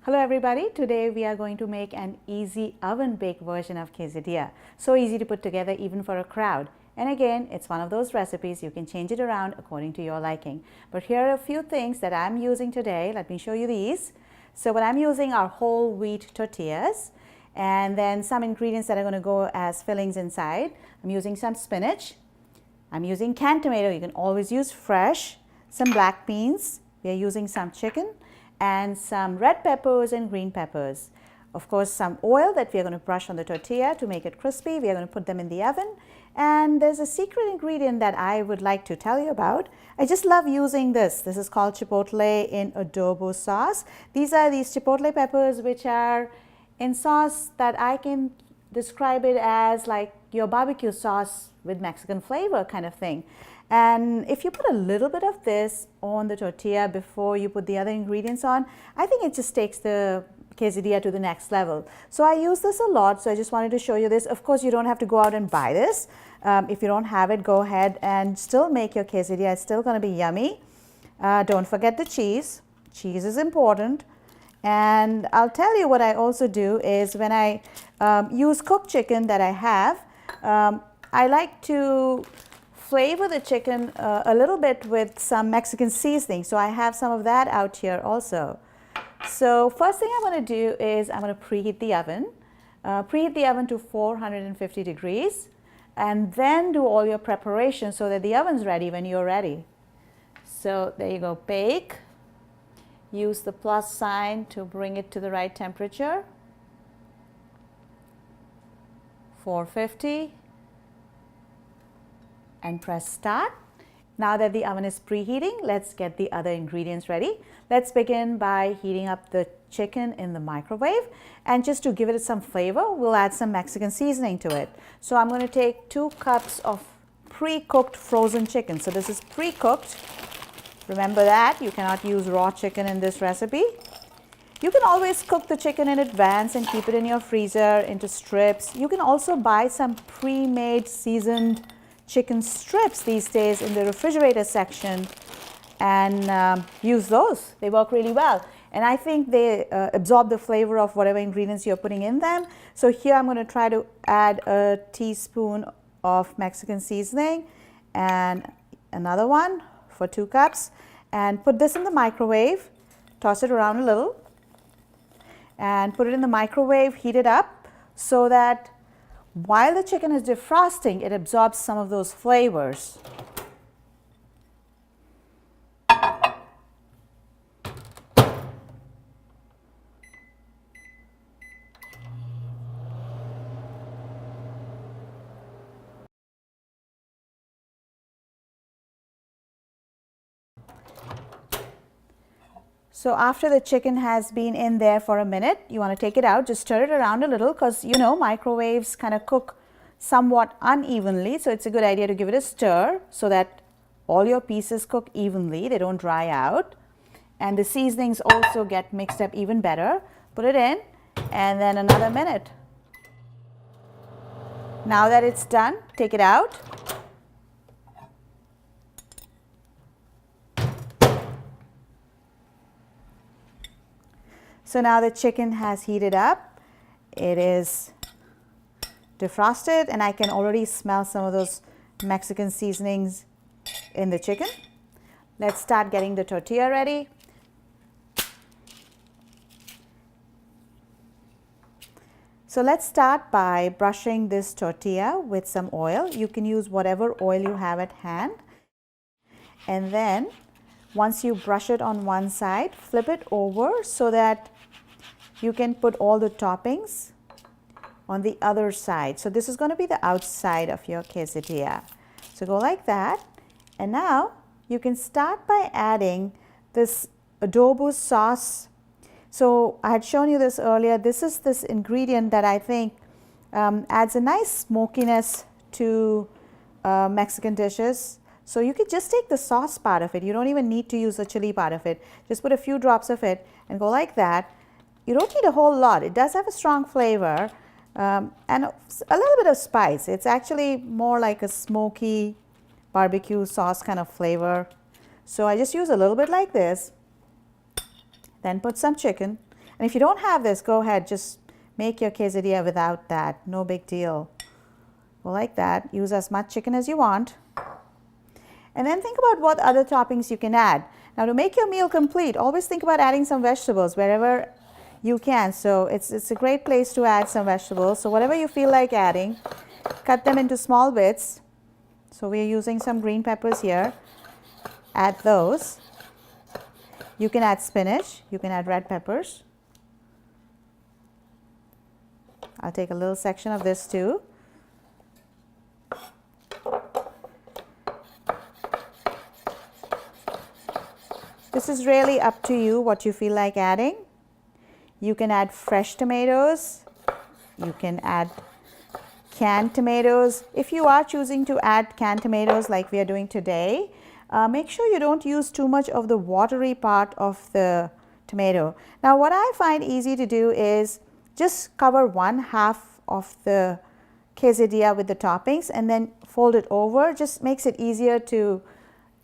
Hello everybody, today we are going to make an easy oven baked version of quesadilla. So easy to put together even for a crowd. And again, it's one of those recipes you can change it around according to your liking. But here are a few things that I'm using today. Let me show you these. So what I'm using are whole wheat tortillas and then some ingredients that are going to go as fillings inside. I'm using some spinach. I'm using canned tomato. You can always use fresh. Some black beans. We are using some chicken and some red peppers and green peppers. Of course, some oil that we are going to brush on the tortilla to make it crispy. We are going to put them in the oven. And there's a secret ingredient that I would like to tell you about. I just love using this. This is called chipotle in adobo sauce. These are these chipotle peppers which are in sauce that I can describe it as like your barbecue sauce with Mexican flavor kind of thing. And if you put a little bit of this on the tortilla before you put the other ingredients on, I think it just takes the quesadilla to the next level. So I use this a lot, so I just wanted to show you this. Of course, you don't have to go out and buy this. If you don't have it, go ahead and still make your quesadilla. It's still going to be yummy. Don't forget the cheese. Cheese is important. And I'll tell you what I also do is when I use cooked chicken that I have, I like to flavor the chicken a little bit with some Mexican seasoning. So I have some of that out here also. So first thing I'm going to do is I'm going to preheat the oven. Preheat the oven to 450 degrees and then do all your preparations so that the oven's ready when you're ready. So there you go, bake. Use the plus sign to bring it to the right temperature. 450. And press start. Now that the oven is preheating, let's get the other ingredients ready. Let's begin by heating up the chicken in the microwave, and just to give it some flavor, we'll add some Mexican seasoning to it. So I'm going to take 2 cups of pre-cooked frozen chicken. So this is pre-cooked. Remember that you cannot use raw chicken in this recipe. You can always cook the chicken in advance and keep it in your freezer into strips. You can also buy some pre-made seasoned chicken strips these days in the refrigerator section and use those. They work really well, and I think they absorb the flavor of whatever ingredients you're putting in them. So here I'm going to try to add a teaspoon of Mexican seasoning and another one for 2 cups, and put this in the microwave. Toss it around a little and put it in the microwave. Heat it up so that while the chicken is defrosting, it absorbs some of those flavors. So after the chicken has been in there for a minute, you want to take it out, just stir it around a little because you know microwaves kind of cook somewhat unevenly. So it's a good idea to give it a stir so that all your pieces cook evenly, they don't dry out. And the seasonings also get mixed up even better. Put it in and then another minute. Now that it's done, take it out. So now the chicken has heated up, it is defrosted, and I can already smell some of those Mexican seasonings in the chicken. Let's start getting the tortilla ready. So let's start by brushing this tortilla with some oil. You can use whatever oil you have at hand. And then once you brush it on one side, flip it over so that you can put all the toppings on the other side. So this is going to be the outside of your quesadilla. So go like that. And now you can start by adding this adobo sauce. So I had shown you this earlier. This is this ingredient that I think adds a nice smokiness to Mexican dishes. So you could just take the sauce part of it. You don't even need to use the chili part of it. Just put a few drops of it and go like that. You don't need a whole lot. It does have a strong flavor and a little bit of spice. It's actually more like a smoky barbecue sauce kind of flavor. So I just use a little bit like this, then put some chicken. And if you don't have this, go ahead, just make your quesadilla without that. No big deal. Well, like that, use as much chicken as you want. And then think about what other toppings you can add. Now, to make your meal complete, always think about adding some vegetables wherever you can. So it's a great place to add some vegetables. So whatever you feel like adding, cut them into small bits. So we're using some green peppers here. Add those. You can add spinach. You can add red peppers. I'll take a little section of this too. This is really up to you what you feel like adding. You can add fresh tomatoes. You can add canned tomatoes. If you are choosing to add canned tomatoes like we are doing today, make sure you don't use too much of the watery part of the tomato. Now, what I find easy to do is just cover 1/2 of the quesadilla with the toppings and then fold it over. Just makes it easier to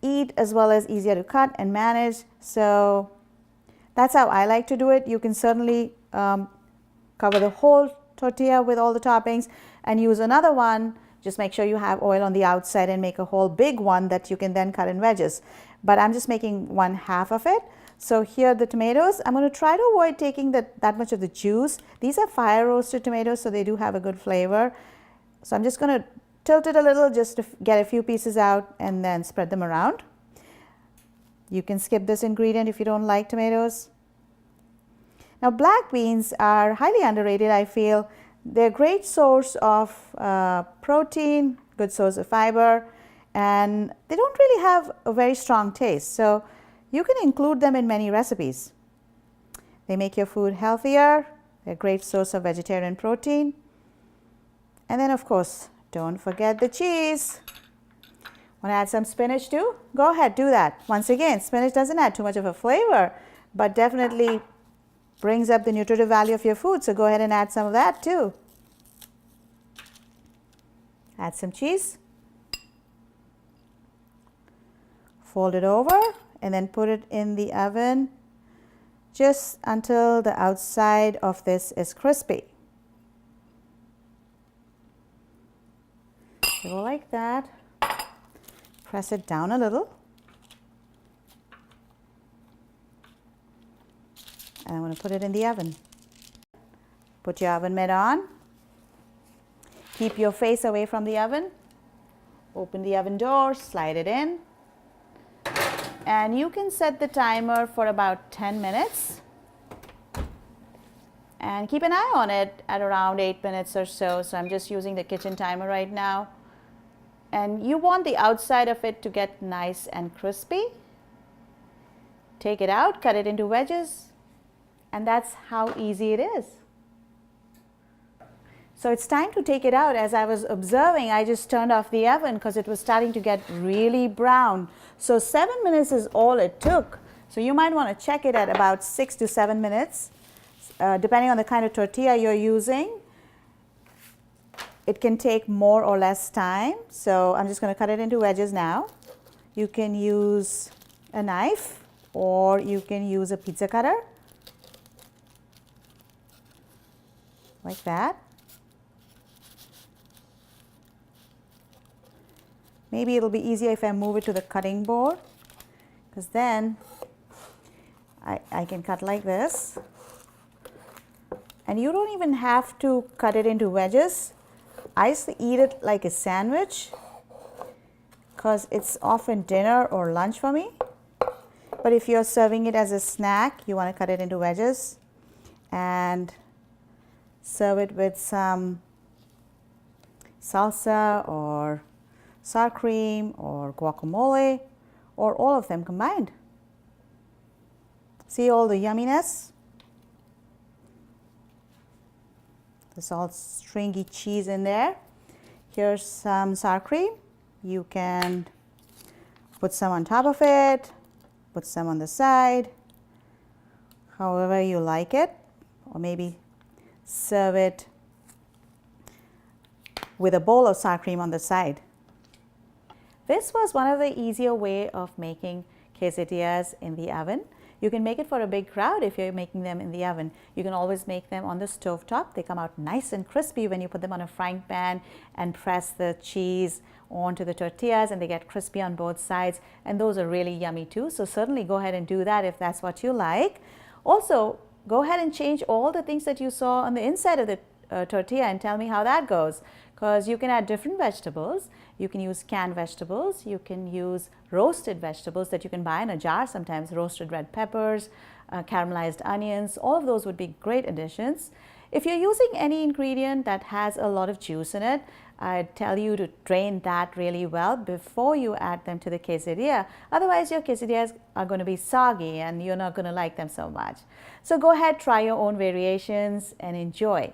eat as well as easier to cut and manage. So that's how I like to do it. You can certainly cover the whole tortilla with all the toppings and use another one. Just make sure you have oil on the outside and make a whole big one that you can then cut in wedges. But I'm just making 1/2 of it. So here are the tomatoes. I'm going to try to avoid taking that much of the juice. These are fire roasted tomatoes, so they do have a good flavor. So I'm just going to tilt it a little just to get a few pieces out and then spread them around. You can skip this ingredient if you don't like tomatoes. Now, black beans are highly underrated, I feel. They're a great source of protein, good source of fiber, and they don't really have a very strong taste. So you can include them in many recipes. They make your food healthier. They're a great source of vegetarian protein. And then, of course, don't forget the cheese. Want to add some spinach too? Go ahead, do that. Once again, spinach doesn't add too much of a flavor, but definitely brings up the nutritive value of your food. So go ahead and add some of that too. Add some cheese. Fold it over and then put it in the oven just until the outside of this is crispy. Go like that. Press it down a little. And I'm going to put it in the oven. Put your oven mitt on. Keep your face away from the oven. Open the oven door, slide it in. And you can set the timer for about 10 minutes. And keep an eye on it at around 8 minutes or so. So I'm just using the kitchen timer right now. And you want the outside of it to get nice and crispy. Take it out, cut it into wedges. And that's how easy it is. So it's time to take it out. As I was observing, I just turned off the oven because it was starting to get really brown. So 7 minutes is all it took. So you might want to check it at about 6 to 7 minutes, depending on the kind of tortilla you're using. It can take more or less time. So I'm just going to cut it into wedges now. You can use a knife or you can use a pizza cutter. Like that. Maybe it'll be easier if I move it to the cutting board, because then I can cut like this. And you don't even have to cut it into wedges. I used to eat it like a sandwich because it's often dinner or lunch for me. But if you're serving it as a snack, you want to cut it into wedges and serve it with some salsa or sour cream or guacamole or all of them combined. See all the yumminess? There's all stringy cheese in there. Here's some sour cream. You can put some on top of it, put some on the side, however you like it, or maybe serve it with a bowl of sour cream on the side. This was one of the easier way of making quesadillas in the oven. You can make it for a big crowd if you're making them in the oven. You can always make them on the stove top. They come out nice and crispy when you put them on a frying pan and press the cheese onto the tortillas, and they get crispy on both sides, and those are really yummy too. So certainly go ahead and do that if that's what you like. Also, go ahead and change all the things that you saw on the inside of the tortilla and tell me how that goes, because you can add different vegetables. You can use canned vegetables, you can use roasted vegetables that you can buy in a jar sometimes, roasted red peppers, caramelized onions. All of those would be great additions. If you're using any ingredient that has a lot of juice in it, I'd tell you to drain that really well before you add them to the quesadilla. Otherwise, your quesadillas are going to be soggy and you're not going to like them so much. So go ahead, try your own variations and enjoy.